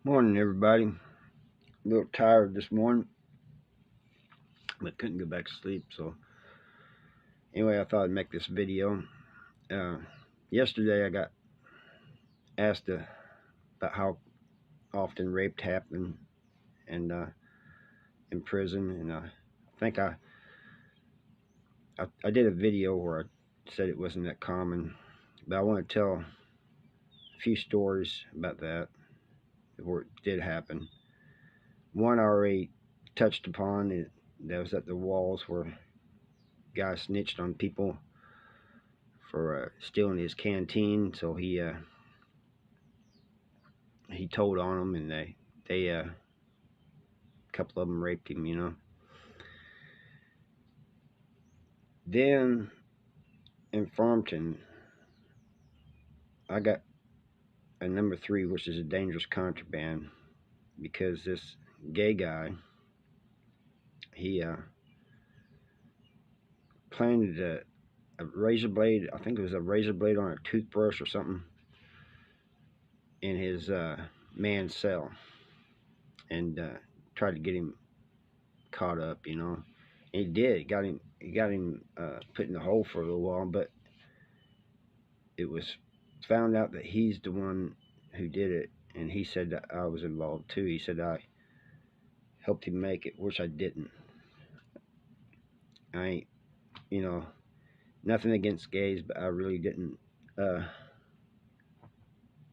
Morning, everybody. A little tired this morning, but couldn't go back to sleep. So, anyway, I thought I'd make this video. Uh, Yesterday, I got asked about how often rape happened and in prison, and I think I did a video where I said it wasn't that common, but I want to tell a few stories about that where it did happen. One I already touched upon. That was at the walls where guys snitched on people for stealing his canteen. So he told on them, and they a couple of them raped him. Then in Farmington, I got a number 3, which is a dangerous contraband, because this gay guy, he planted a razor blade. I think it was a razor blade on a toothbrush or something in his man's cell, and tried to get him caught up. And he did. He got him put in the hole for a little while, but it was found out that he's the one who did it, and he said that I was involved too. He said I helped him make it, which I didn't. I ain't, nothing against gays, but I really didn't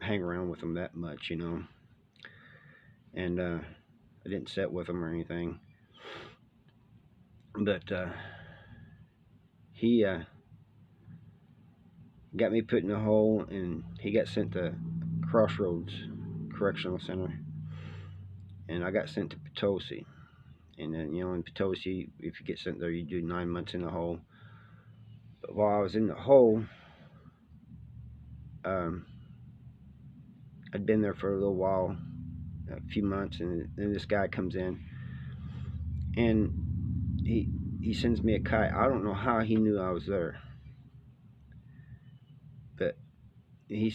hang around with them that much, and I didn't sit with them or anything. But he got me put in a hole, and he got sent to Crossroads Correctional Center, and I got sent to Potosi. And then, in Potosi, if you get sent there, you do 9 months in the hole. But while I was in the hole, I'd been there for a little while, a few months, and then this guy comes in, and he sends me a kite. I don't know how he knew I was there, but he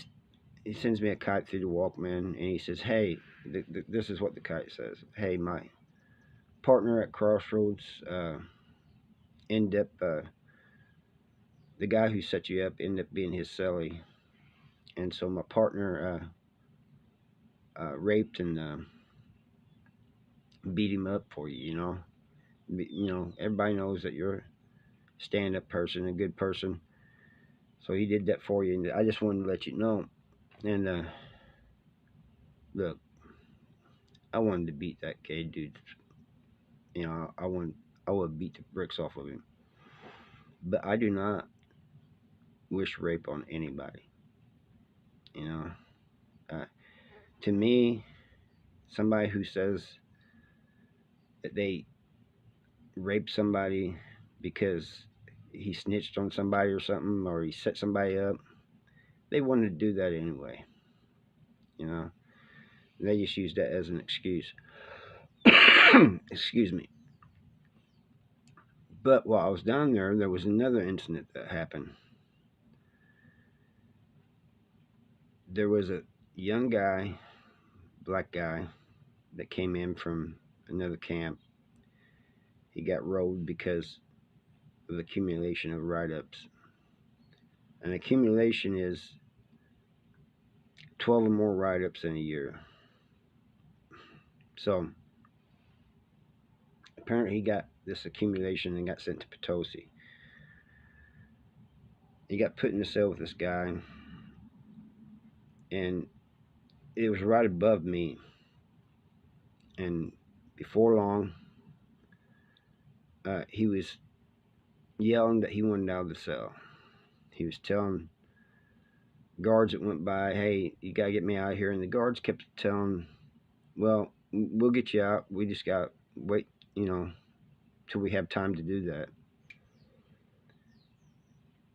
sends me a kite through the Walkman, and he says, "Hey, this is what the kite says. Hey, my partner at Crossroads ended up, the guy who set you up ended up being his cellie, and so my partner raped and beat him up for you. Everybody knows that you're a stand-up person, a good person, so he did that for you, and I just wanted to let you know. And look, I wanted to beat that gay dude. I would beat the bricks off of him, but I do not wish rape on anybody. To me, somebody who says that they raped somebody because he snitched on somebody or something, or he set somebody up, they wanted to do that anyway. They just use that as an excuse. Excuse me. But while I was down there was another incident that happened. There was a young guy, black guy, that came in from another camp. He got rolled because of accumulation of write-ups. An accumulation is 12 or more write-ups in a year. So apparently he got this accumulation and got sent to Potosi. He got put in the cell with this guy, and it was right above me. And before long, he was yelling that he wanted out of the cell. He was telling guards that went by, "Hey, you gotta get me out of here." And the guards kept telling, "Well, we'll get you out. We just gotta wait, till we have time to do that."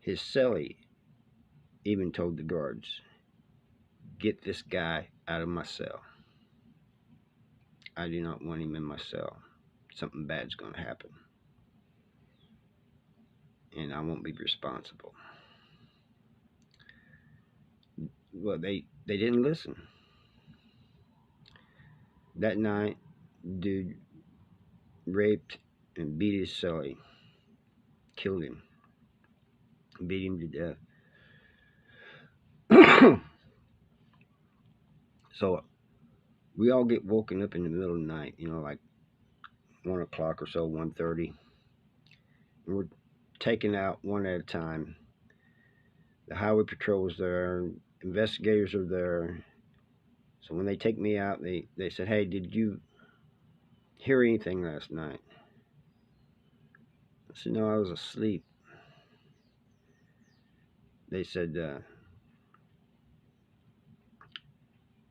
His cellie even told the guards, "Get this guy out of my cell. I do not want him in my cell. Something bad's going to happen." and I won't be responsible. Well, they didn't listen. That night, dude raped and beat his cellie, killed him, beat him to death. So we all get woken up in the middle of the night, like 1 o'clock or so, 1:30, and we're taken out one at a time. The highway patrol was there, investigators are there. So when they take me out, they said, "Hey, did you hear anything last night?" I said, "No, I was asleep." They said,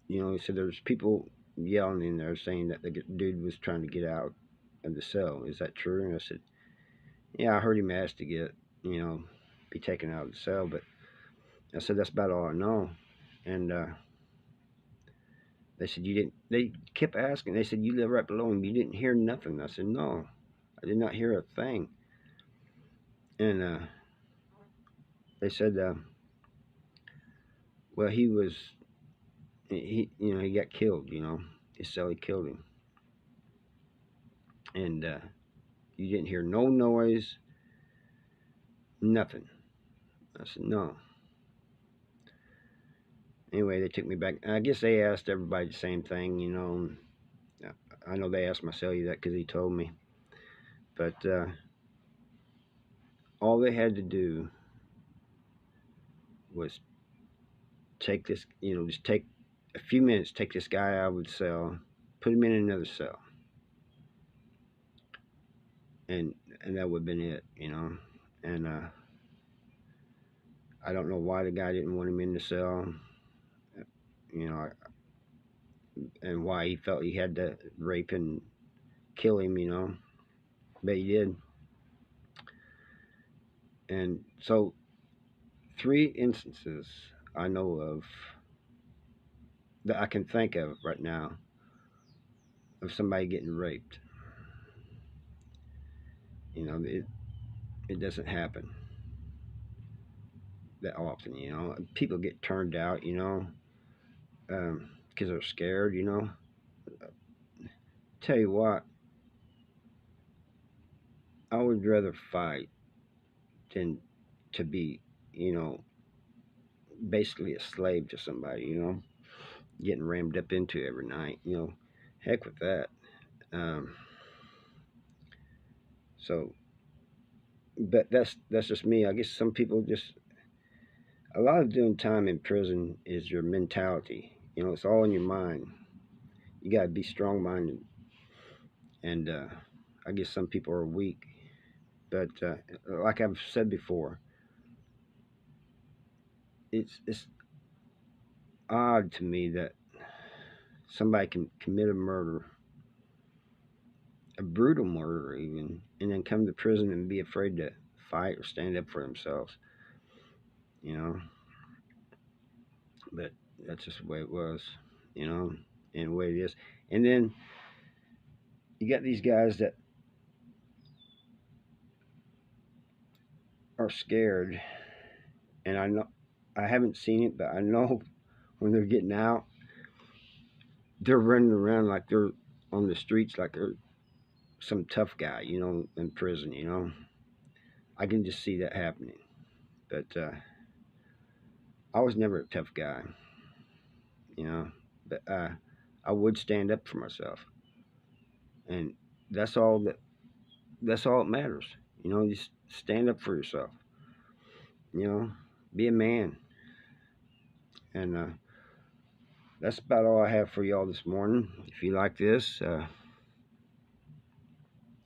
he said there's people yelling in there saying that the dude was trying to get out of the cell. Is that true? And I said, "Yeah, I heard him ask to get, be taken out of the cell, but," I said, "that's about all I know." And they said, "You didn't," they kept asking. They said, "You live right below him. You didn't hear nothing." I said, "No, I did not hear a thing." And they said, "Well, he got killed, his cellie killed him. And you didn't hear no noise, nothing." I said, "No." Anyway, they took me back. I guess they asked everybody the same thing, I know they asked my cellie that because he told me. But all they had to do was take this, just take a few minutes, take this guy out of the cell, put him in another cell, and that would have been it, And I don't know why the guy didn't want him in the cell, you know, and why he felt he had to rape and kill him, but he did. And so, 3 instances I know of that I can think of right now of somebody getting raped. It doesn't happen that often. People get turned out, because they're scared. Tell you what, I would rather fight than to be, basically a slave to somebody. Getting rammed up into every night. Heck with that. Um, so, but that's just me. I guess some people just, a lot of doing time in prison is your mentality. It's all in your mind. You gotta be strong minded, and I guess some people are weak. But like I've said before, it's odd to me that somebody can commit a murder, a brutal murder even, and then come to prison and be afraid to fight or stand up for themselves. You know, but that's just the way it was. And the way it is. And then you got these guys that are scared, and I know I haven't seen it, but I know when they're getting out, they're running around like they're on the streets, like they're some tough guy, in prison. I can just see that happening. But I was never a tough guy, you know. But I would stand up for myself, and that's all that. That's all that matters. Just stand up for yourself. You know, be a man. And that's about all I have for y'all this morning. If you like this,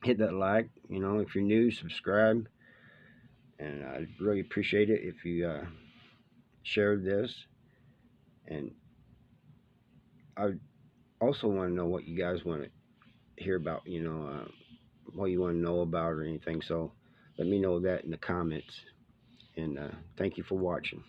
hit that like. If you're new, subscribe. And I'd really appreciate it if you shared this. And I also want to know what you guys want to hear about, what you want to know about or anything. So let me know that in the comments. And thank you for watching.